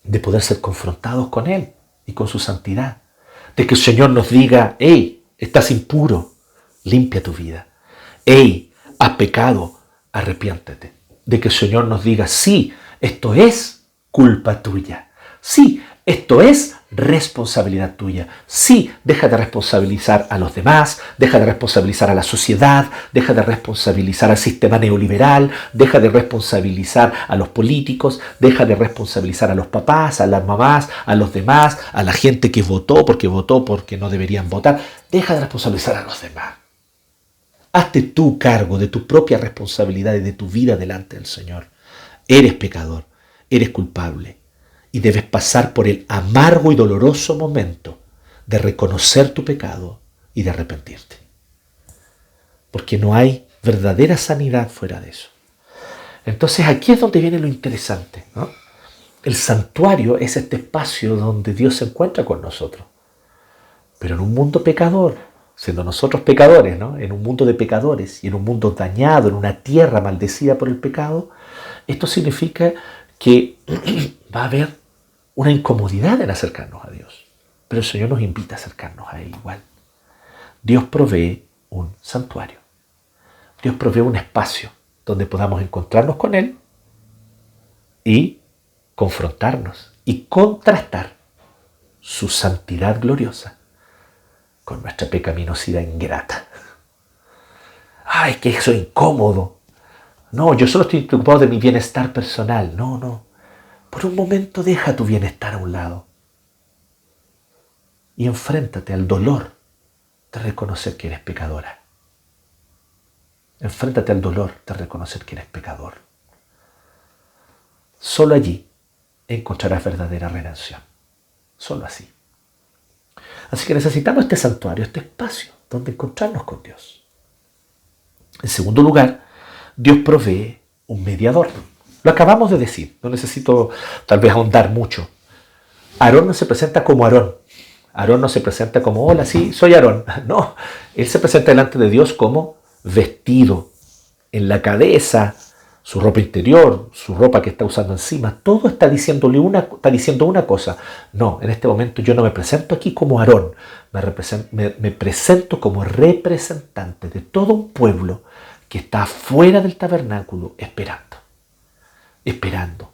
de poder ser confrontados con Él y con su santidad, de que el Señor nos diga, hey, estás impuro, limpia tu vida, hey, has pecado, arrepiéntete, de que el Señor nos diga, sí, esto es culpa tuya, sí, esto es responsabilidad tuya. Sí, deja de responsabilizar a los demás, deja de responsabilizar a la sociedad, deja de responsabilizar al sistema neoliberal, deja de responsabilizar a los políticos, deja de responsabilizar a los papás, a las mamás, a los demás, a la gente que votó porque no deberían votar. Deja de responsabilizar a los demás. Hazte tú cargo de tu propia responsabilidad y de tu vida delante del Señor. Eres pecador, eres culpable. Y debes pasar por el amargo y doloroso momento de reconocer tu pecado y de arrepentirte. Porque no hay verdadera sanidad fuera de eso. Entonces aquí es donde viene lo interesante, ¿no? El santuario es este espacio donde Dios se encuentra con nosotros. Pero en un mundo pecador, siendo nosotros pecadores, ¿no? En un mundo de pecadores y en un mundo dañado, en una tierra maldecida por el pecado, esto significa que va a haber una incomodidad en acercarnos a Dios. Pero el Señor nos invita a acercarnos a Él igual. Dios provee un santuario. Dios provee un espacio donde podamos encontrarnos con Él y confrontarnos y contrastar su santidad gloriosa con nuestra pecaminosidad ingrata. ¡Ay, que eso es incómodo! No, yo solo estoy preocupado de mi bienestar personal. No. Por un momento deja tu bienestar a un lado y enfréntate al dolor de reconocer que eres pecadora. Enfréntate al dolor de reconocer que eres pecador. Solo allí encontrarás verdadera redención. Solo así. Así que necesitamos este santuario, este espacio donde encontrarnos con Dios. En segundo lugar, Dios provee un mediador. Lo acabamos de decir, no necesito tal vez ahondar mucho. Aarón no se presenta como Aarón. Aarón no se presenta como, hola, sí, soy Aarón. No, él se presenta delante de Dios como vestido, en la cabeza, su ropa interior, su ropa que está usando encima. Todo está diciendo una cosa. No, en este momento yo no me presento aquí como Aarón. Me presento como representante de todo un pueblo que está fuera del tabernáculo esperando,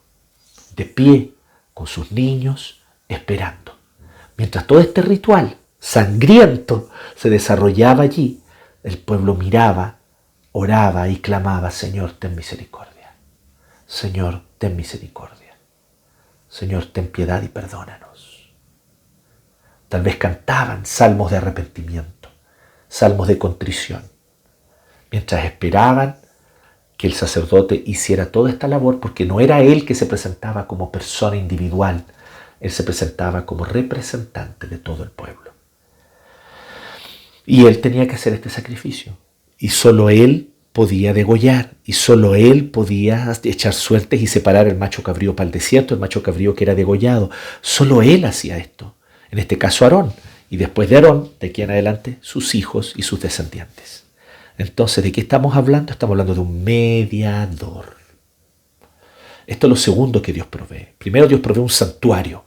de pie, con sus niños, esperando. Mientras todo este ritual sangriento se desarrollaba allí, el pueblo miraba, oraba y clamaba, Señor, ten misericordia. Señor, ten misericordia. Señor, ten piedad y perdónanos. Tal vez cantaban salmos de arrepentimiento, salmos de contrición, mientras esperaban que el sacerdote hiciera toda esta labor, porque no era él que se presentaba como persona individual, él se presentaba como representante de todo el pueblo. Y él tenía que hacer este sacrificio, y solo él podía degollar, y solo él podía echar suertes y separar el macho cabrío para el desierto, el macho cabrío que era degollado. Solo él hacía esto, en este caso Aarón, y después de Aarón, de aquí en adelante, sus hijos y sus descendientes. Entonces, ¿de qué estamos hablando? Estamos hablando de un mediador. Esto es lo segundo que Dios provee. Primero, Dios provee un santuario,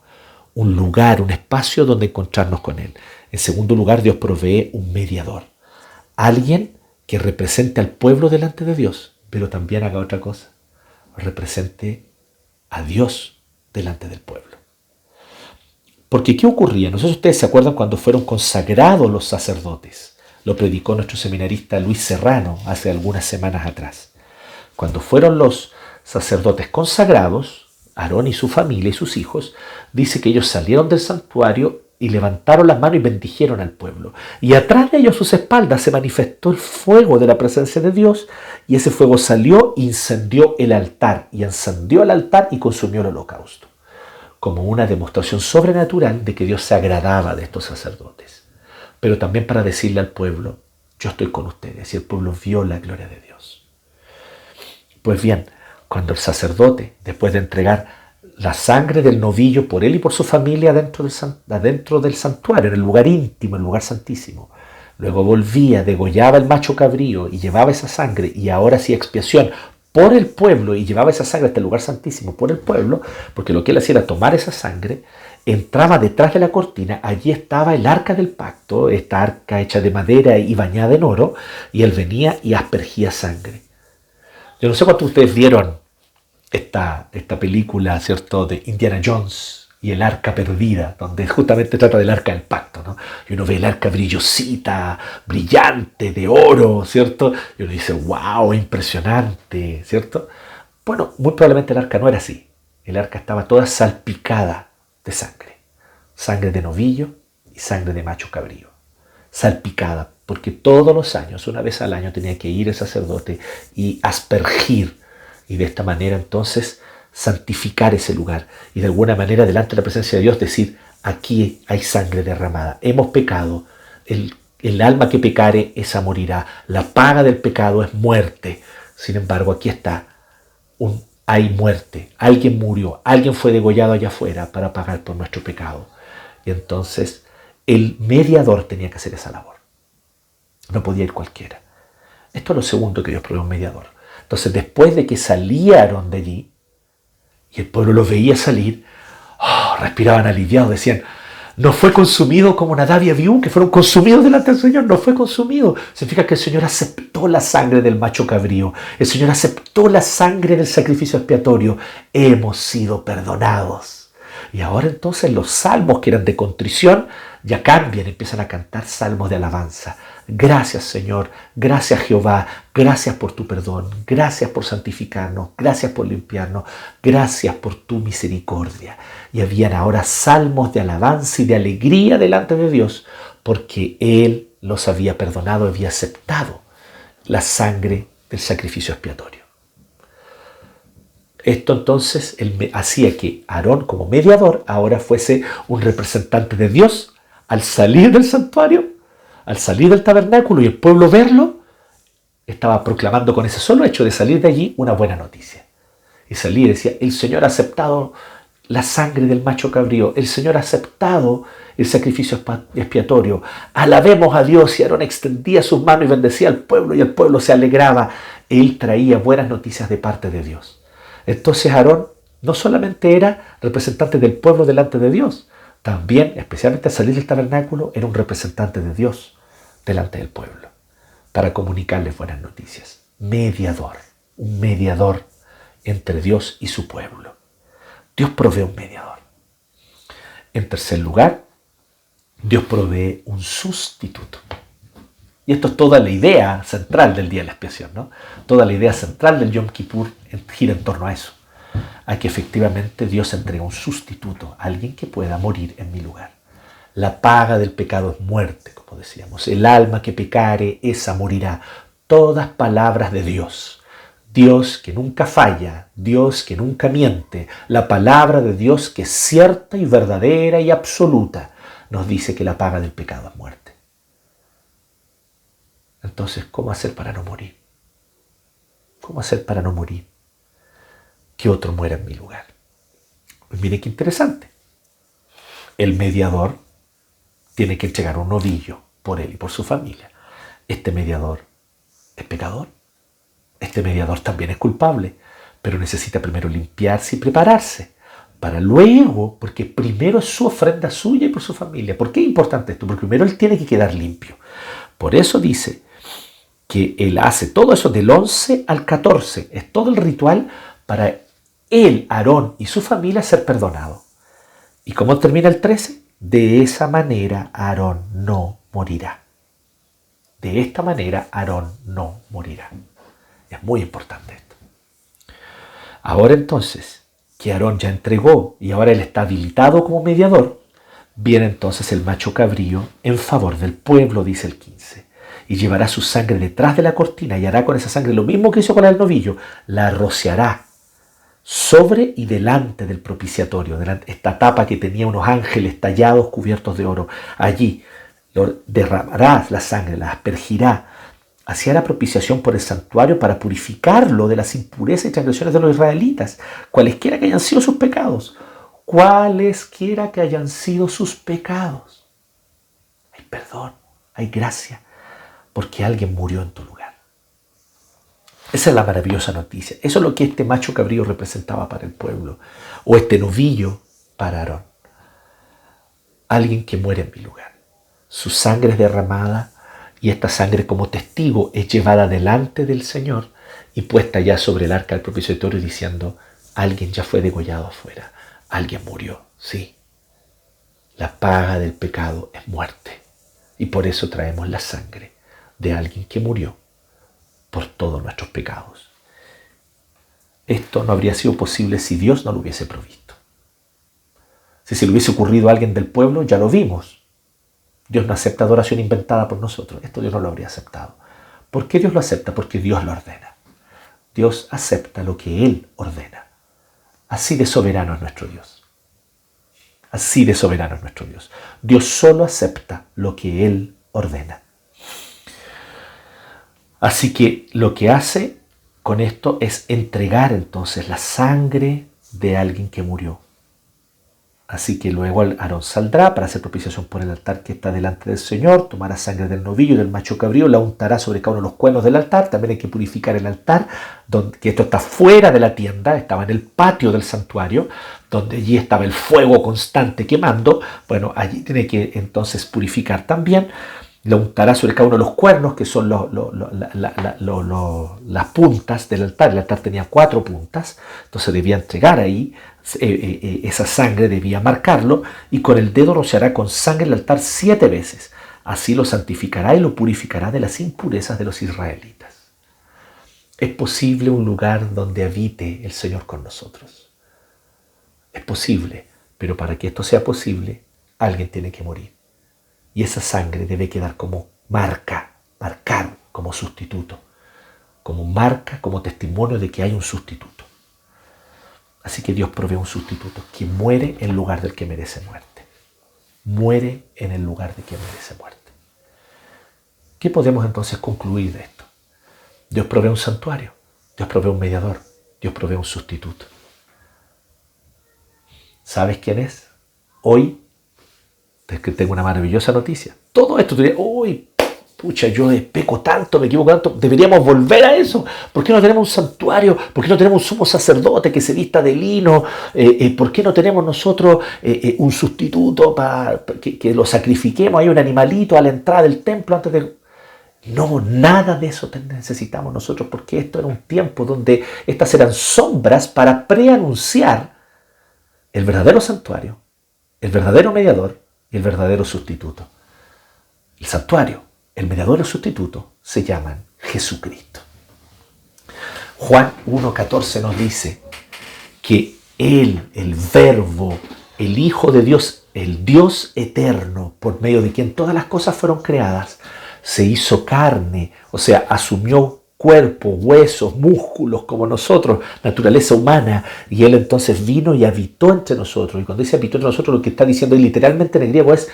un lugar, un espacio donde encontrarnos con Él. En segundo lugar, Dios provee un mediador. Alguien que represente al pueblo delante de Dios, pero también haga otra cosa. represente a Dios delante del pueblo. Porque ¿qué ocurría? No sé si ustedes se acuerdan cuando fueron consagrados los sacerdotes. Lo predicó nuestro seminarista Luis Serrano hace algunas semanas atrás. Cuando fueron los sacerdotes consagrados, Aarón y su familia y sus hijos, dice que ellos salieron del santuario y levantaron las manos y bendijeron al pueblo. Y atrás de ellos, a sus espaldas, se manifestó el fuego de la presencia de Dios, y ese fuego salió, incendió el altar, y encendió el altar y consumió el holocausto, como una demostración sobrenatural de que Dios se agradaba de estos sacerdotes. Pero también para decirle al pueblo, yo estoy con ustedes, y el pueblo vio la gloria de Dios. Pues bien, cuando el sacerdote, después de entregar la sangre del novillo por él y por su familia adentro del santuario, en el lugar íntimo, en el lugar santísimo, luego volvía, degollaba el macho cabrío y llevaba esa sangre, y ahora hacía expiación por el pueblo y llevaba esa sangre hasta el lugar santísimo por el pueblo, porque lo que él hacía era tomar esa sangre, entraba detrás de la cortina, allí estaba el arca del pacto, esta arca hecha de madera y bañada en oro, y él venía y aspergía sangre. Yo no sé cuántos de ustedes vieron esta película, ¿cierto?, de Indiana Jones y el arca perdida, donde justamente trata del arca del pacto, ¿no? Y uno ve el arca brillosita, brillante, de oro, ¿cierto? Y uno dice, wow, impresionante, ¿cierto? Bueno, muy probablemente el arca no era así. El arca estaba toda salpicada de sangre. Sangre de novillo y sangre de macho cabrío. Salpicada, porque todos los años, una vez al año, tenía que ir el sacerdote y aspergir, y de esta manera entonces santificar ese lugar, y de alguna manera delante de la presencia de Dios decir, aquí hay sangre derramada, hemos pecado, el alma que pecare, esa morirá, la paga del pecado es muerte. Sin embargo, aquí está, hay muerte, alguien murió, alguien fue degollado allá afuera para pagar por nuestro pecado. Y entonces el mediador tenía que hacer esa labor. No podía ir cualquiera. Esto es lo segundo que Dios provee, un mediador. Entonces, después de que salieron de allí, y el pueblo los veía salir, respiraban aliviados, decían, no fue consumido como Nadab y Abiú, que fueron consumidos delante del Señor, no fue consumido. Significa que el Señor aceptó la sangre del macho cabrío, el Señor aceptó la sangre del sacrificio expiatorio, hemos sido perdonados. Y ahora entonces los salmos que eran de contrición ya cambian, empiezan a cantar salmos de alabanza. Gracias, Señor, gracias, Jehová, gracias por tu perdón, gracias por santificarnos, gracias por limpiarnos, gracias por tu misericordia. Y habían ahora salmos de alabanza y de alegría delante de Dios, porque Él los había perdonado, había aceptado la sangre del sacrificio expiatorio. Esto entonces hacía que Aarón, como mediador, ahora fuese un representante de Dios al salir del santuario, al salir del tabernáculo, y el pueblo verlo, estaba proclamando con ese solo hecho de salir de allí una buena noticia. Y salía y decía, el Señor ha aceptado la sangre del macho cabrío, el Señor ha aceptado el sacrificio expiatorio, alabemos a Dios. Y Aarón extendía sus manos y bendecía al pueblo, y el pueblo se alegraba. Él traía buenas noticias de parte de Dios. Entonces Aarón no solamente era representante del pueblo delante de Dios, también, especialmente al salir del tabernáculo, era un representante de Dios delante del pueblo, para comunicarles buenas noticias. Mediador, un mediador entre Dios y su pueblo. Dios provee un mediador. En tercer lugar, Dios provee un sustituto. Y esto es toda la idea central del día de la expiación, ¿no? Toda la idea central del Yom Kippur gira en torno a eso. A que efectivamente Dios entrega un sustituto, alguien que pueda morir en mi lugar. La paga del pecado es muerte, como decíamos. El alma que pecare, esa morirá. Todas palabras de Dios. Dios que nunca falla, Dios que nunca miente. La palabra de Dios que es cierta y verdadera y absoluta, nos dice que la paga del pecado es muerte. Entonces, ¿cómo hacer para no morir? ¿Cómo hacer para no morir? Que otro muera en mi lugar. Pues mire qué interesante. El mediador tiene que entregar un novillo por él y por su familia. Este mediador es pecador. Este mediador también es culpable, pero necesita primero limpiarse y prepararse para luego, porque primero es su ofrenda suya y por su familia. ¿Por qué es importante esto? Porque primero él tiene que quedar limpio. Por eso dice que él hace todo eso del 11 al 14. Es todo el ritual para él, Aarón y su familia ser perdonados. ¿Y cómo termina el 13? De esa manera Aarón no morirá. De esta manera Aarón no morirá. Es muy importante esto. Ahora entonces, que Aarón ya entregó y ahora él está habilitado como mediador, viene entonces el macho cabrío en favor del pueblo, dice el 15. Y llevará su sangre detrás de la cortina y hará con esa sangre lo mismo que hizo con el novillo. La rociará sobre y delante del propiciatorio, esta tapa que tenía unos ángeles tallados cubiertos de oro. Allí derramará la sangre, la aspergirá, hacía la propiciación por el santuario para purificarlo de las impurezas y transgresiones de los israelitas, cualesquiera que hayan sido sus pecados. Cualesquiera que hayan sido sus pecados. Hay perdón, hay gracia, porque alguien murió en tu lugar. Esa es la maravillosa noticia. Eso es lo que este macho cabrío representaba para el pueblo, o este novillo para Aarón. Alguien que muere en mi lugar. Su sangre es derramada y esta sangre como testigo es llevada delante del Señor y puesta ya sobre el arca del propiciatorio diciendo, alguien ya fue degollado afuera, alguien murió, sí. La paga del pecado es muerte y por eso traemos la sangre de alguien que murió por todos nuestros pecados. Esto no habría sido posible si Dios no lo hubiese provisto. Si se le hubiese ocurrido a alguien del pueblo, ya lo vimos. Dios no acepta adoración inventada por nosotros. Esto Dios no lo habría aceptado. ¿Por qué Dios lo acepta? Porque Dios lo ordena. Dios acepta lo que Él ordena. Así de soberano es nuestro Dios. Así de soberano es nuestro Dios. Dios solo acepta lo que Él ordena. Así que lo que hace con esto es entregar entonces la sangre de alguien que murió. Así que luego Aarón saldrá para hacer propiciación por el altar que está delante del Señor, tomará sangre del novillo y del macho cabrío, la untará sobre cada uno de los cuernos del altar. También hay que purificar el altar, que esto está fuera de la tienda, estaba en el patio del santuario, donde allí estaba el fuego constante quemando. Bueno, allí tiene que entonces purificar también. La untará sobre cada uno de los cuernos, que son las puntas del altar. El altar tenía 4 puntas, entonces debía entregar ahí esa sangre, debía marcarlo, y con el dedo rociará con sangre el altar 7 veces. Así lo santificará y lo purificará de las impurezas de los israelitas. Es posible un lugar donde habite el Señor con nosotros. Es posible, pero para que esto sea posible, alguien tiene que morir. Y esa sangre debe quedar como marcar como sustituto, como marca, como testimonio de que hay un sustituto. Así que Dios provee un sustituto que muere en lugar del que merece muerte. Muere en el lugar de quien merece muerte. ¿Qué podemos entonces concluir de esto? Dios provee un santuario, Dios provee un mediador, Dios provee un sustituto. ¿Sabes quién es? Hoy es que tengo una maravillosa noticia. Todo esto, tú dirías, uy, pucha, yo peco tanto, me equivoco tanto, deberíamos volver a eso. ¿Por qué no tenemos un santuario? ¿Por qué no tenemos un sumo sacerdote que se vista de lino? ¿Por qué no tenemos nosotros un sustituto para que lo sacrifiquemos? Hay un animalito a la entrada del templo antes de... No, nada de eso necesitamos nosotros, porque esto era un tiempo donde estas eran sombras para preanunciar el verdadero santuario, el verdadero mediador y el verdadero sustituto. El santuario, el mediador y el sustituto se llaman Jesucristo. Juan 1:14 nos dice que Él, el Verbo, el Hijo de Dios, el Dios eterno, por medio de quien todas las cosas fueron creadas, se hizo carne, o sea, asumió cuerpo, huesos, músculos como nosotros, naturaleza humana, y Él entonces vino y habitó entre nosotros. Y cuando dice habitó entre nosotros, lo que está diciendo ahí literalmente en el griego es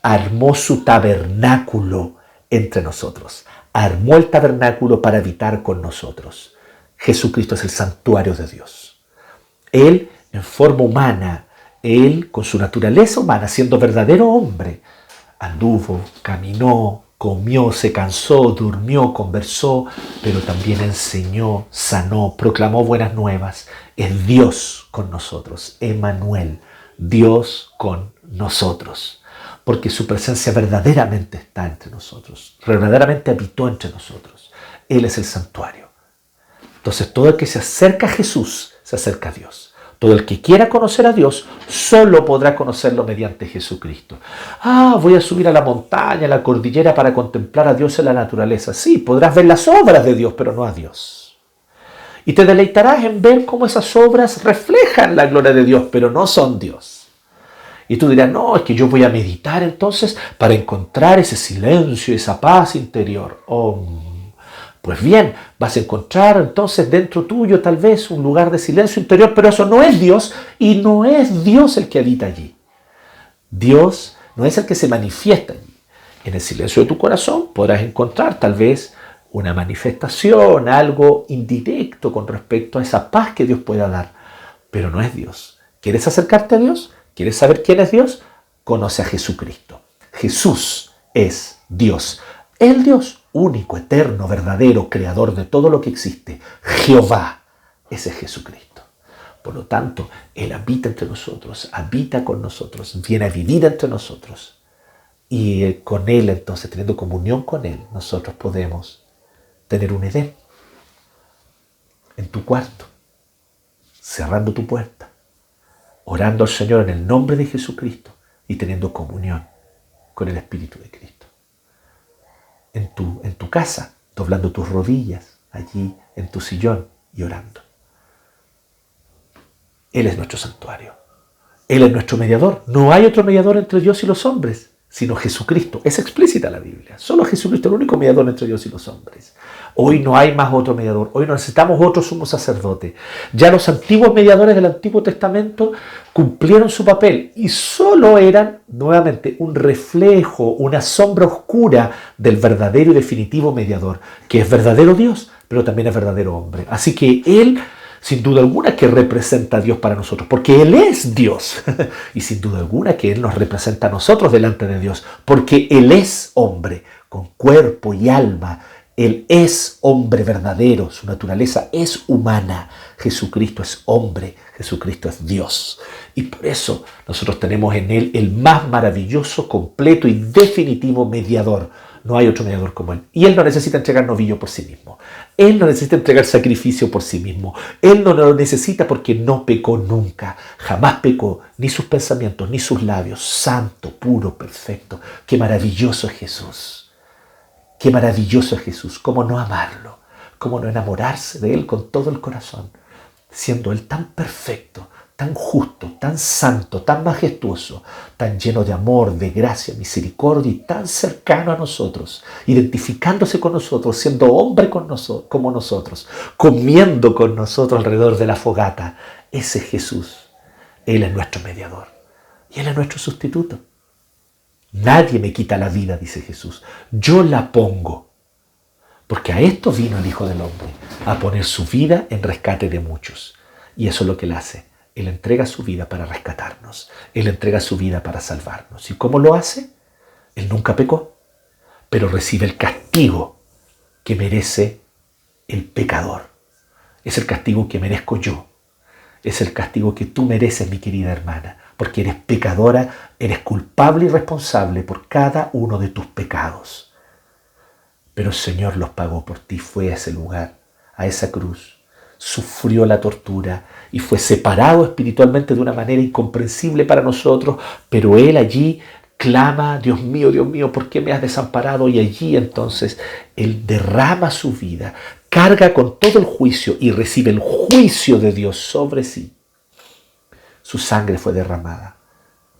armó su tabernáculo entre nosotros. Armó el tabernáculo para habitar con nosotros. Jesucristo es el santuario de Dios. Él en forma humana, Él con su naturaleza humana, siendo verdadero hombre, anduvo, caminó, comió, se cansó, durmió, conversó, pero también enseñó, sanó, proclamó buenas nuevas. Es Dios con nosotros, Emmanuel, Dios con nosotros, porque su presencia verdaderamente está entre nosotros, verdaderamente habitó entre nosotros. Él es el santuario. Entonces todo el que se acerca a Jesús se acerca a Dios. Todo el que quiera conocer a Dios solo podrá conocerlo mediante Jesucristo. Voy a subir a la montaña, a la cordillera para contemplar a Dios en la naturaleza. Sí, podrás ver las obras de Dios, pero no a Dios. Y te deleitarás en ver cómo esas obras reflejan la gloria de Dios, pero no son Dios. Y tú dirás, no, es que yo voy a meditar entonces para encontrar ese silencio, esa paz interior. Pues bien, vas a encontrar entonces dentro tuyo tal vez un lugar de silencio interior, pero eso no es Dios y no es Dios el que habita allí. Dios no es el que se manifiesta allí. En el silencio de tu corazón podrás encontrar tal vez una manifestación, algo indirecto con respecto a esa paz que Dios pueda dar, pero no es Dios. ¿Quieres acercarte a Dios? ¿Quieres saber quién es Dios? Conoce a Jesucristo. Jesús es Dios. El Dios único, eterno, verdadero, creador de todo lo que existe. Jehová, ese es Jesucristo. Por lo tanto, Él habita entre nosotros, habita con nosotros, viene a vivir entre nosotros. Y con Él, entonces, teniendo comunión con Él, nosotros podemos tener un Edén en tu cuarto, cerrando tu puerta, orando al Señor en el nombre de Jesucristo y teniendo comunión con el Espíritu de Cristo. En tu casa, doblando tus rodillas allí en tu sillón y orando. Él es nuestro santuario. Él es nuestro mediador. No hay otro mediador entre Dios y los hombres, sino Jesucristo. Es explícita la Biblia. Solo Jesucristo es el único mediador entre Dios y los hombres. Hoy no hay más otro mediador. Hoy no necesitamos otro sumo sacerdote. Ya los antiguos mediadores del Antiguo Testamento cumplieron su papel y solo eran, nuevamente, un reflejo, una sombra oscura del verdadero y definitivo mediador, que es verdadero Dios, pero también es verdadero hombre. Así que Él, sin duda alguna, que representa a Dios para nosotros, porque Él es Dios. Y sin duda alguna que Él nos representa a nosotros delante de Dios, porque Él es hombre, con cuerpo y alma. Él es hombre verdadero, su naturaleza es humana. Jesucristo es hombre, Jesucristo es Dios. Y por eso nosotros tenemos en Él el más maravilloso, completo y definitivo mediador. No hay otro mediador como Él. Y Él no necesita entregar novillo por sí mismo. Él no necesita entregar sacrificio por sí mismo. Él no lo necesita porque no pecó nunca. Jamás pecó, ni sus pensamientos, ni sus labios. Santo, puro, perfecto. Qué maravilloso es Jesús. Qué maravilloso es Jesús. Cómo no amarlo. Cómo no enamorarse de Él con todo el corazón. Siendo Él tan perfecto, tan justo, tan santo, tan majestuoso, tan lleno de amor, de gracia, misericordia y tan cercano a nosotros, identificándose con nosotros, siendo hombre como nosotros, comiendo con nosotros alrededor de la fogata. Ese es Jesús. Él es nuestro mediador y Él es nuestro sustituto. Nadie me quita la vida, dice Jesús. Yo la pongo. Porque a esto vino el Hijo del Hombre, a poner su vida en rescate de muchos. Y eso es lo que Él hace. Él entrega su vida para rescatarnos. Él entrega su vida para salvarnos. ¿Y cómo lo hace? Él nunca pecó, pero recibe el castigo que merece el pecador. Es el castigo que merezco yo. Es el castigo que tú mereces, mi querida hermana, porque eres pecadora, eres culpable y responsable por cada uno de tus pecados. Pero el Señor los pagó por ti, fue a ese lugar, a esa cruz, sufrió la tortura y fue separado espiritualmente de una manera incomprensible para nosotros, pero Él allí clama, Dios mío, ¿por qué me has desamparado? Y allí entonces Él derrama su vida, carga con todo el juicio y recibe el juicio de Dios sobre sí. Su sangre fue derramada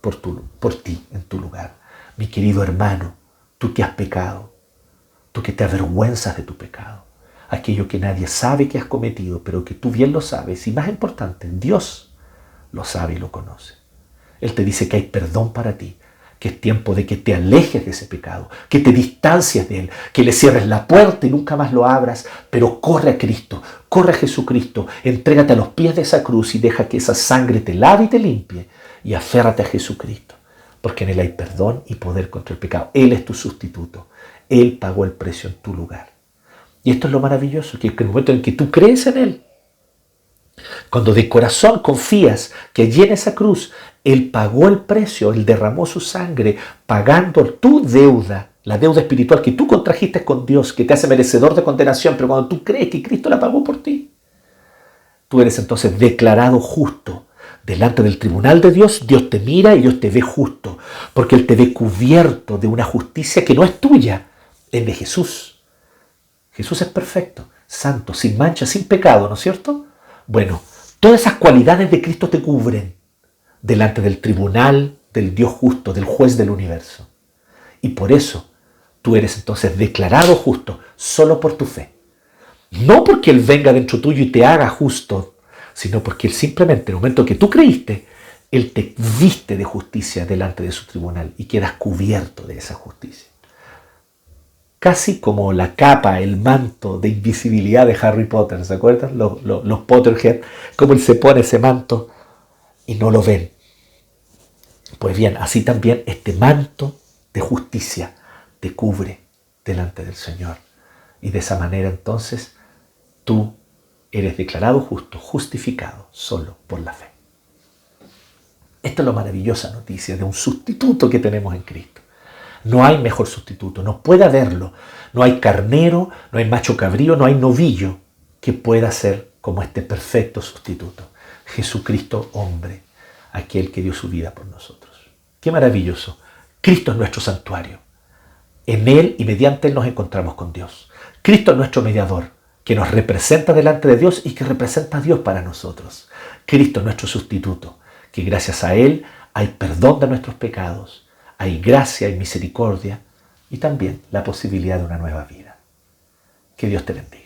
por ti en tu lugar. Mi querido hermano, tú que has pecado, tú que te avergüenzas de tu pecado, aquello que nadie sabe que has cometido, pero que tú bien lo sabes, y más importante, Dios lo sabe y lo conoce. Él te dice que hay perdón para ti, que es tiempo de que te alejes de ese pecado, que te distancies de él, que le cierres la puerta y nunca más lo abras, pero corre a Cristo, corre a Jesucristo, entrégate a los pies de esa cruz y deja que esa sangre te lave y te limpie, y aférrate a Jesucristo, porque en Él hay perdón y poder contra el pecado. Él es tu sustituto. Él pagó el precio en tu lugar. Y esto es lo maravilloso, que en el momento en que tú crees en Él, cuando de corazón confías que allí en esa cruz Él pagó el precio, Él derramó su sangre, pagando tu deuda, la deuda espiritual que tú contrajiste con Dios, que te hace merecedor de condenación, pero cuando tú crees que Cristo la pagó por ti, tú eres entonces declarado justo. Delante del tribunal de Dios, Dios te mira y Dios te ve justo, porque Él te ve cubierto de una justicia que no es tuya, es de Jesús. Jesús es perfecto, santo, sin mancha, sin pecado, ¿no es cierto? Bueno, todas esas cualidades de Cristo te cubren delante del tribunal del Dios justo, del juez del universo. Y por eso tú eres entonces declarado justo solo por tu fe. No porque Él venga dentro tuyo y te haga justo, sino porque Él simplemente, en el momento que tú creíste, Él te viste de justicia delante de su tribunal y quedas cubierto de esa justicia. Casi como la capa, el manto de invisibilidad de Harry Potter, ¿se acuerdan? Los Potterhead, cómo Él se pone ese manto y no lo ven. Pues bien, así también este manto de justicia te cubre delante del Señor. Y de esa manera entonces tú eres declarado justo, justificado solo por la fe. Esta es la maravillosa noticia de un sustituto que tenemos en Cristo. No hay mejor sustituto, no puede haberlo. No hay carnero, no hay macho cabrío, no hay novillo que pueda ser como este perfecto sustituto. Jesucristo hombre, aquel que dio su vida por nosotros. ¡Qué maravilloso! Cristo es nuestro santuario. En Él y mediante Él nos encontramos con Dios. Cristo es nuestro mediador, que nos representa delante de Dios y que representa a Dios para nosotros. Cristo es nuestro sustituto, que gracias a Él hay perdón de nuestros pecados, hay gracia y misericordia y también la posibilidad de una nueva vida. Que Dios te bendiga.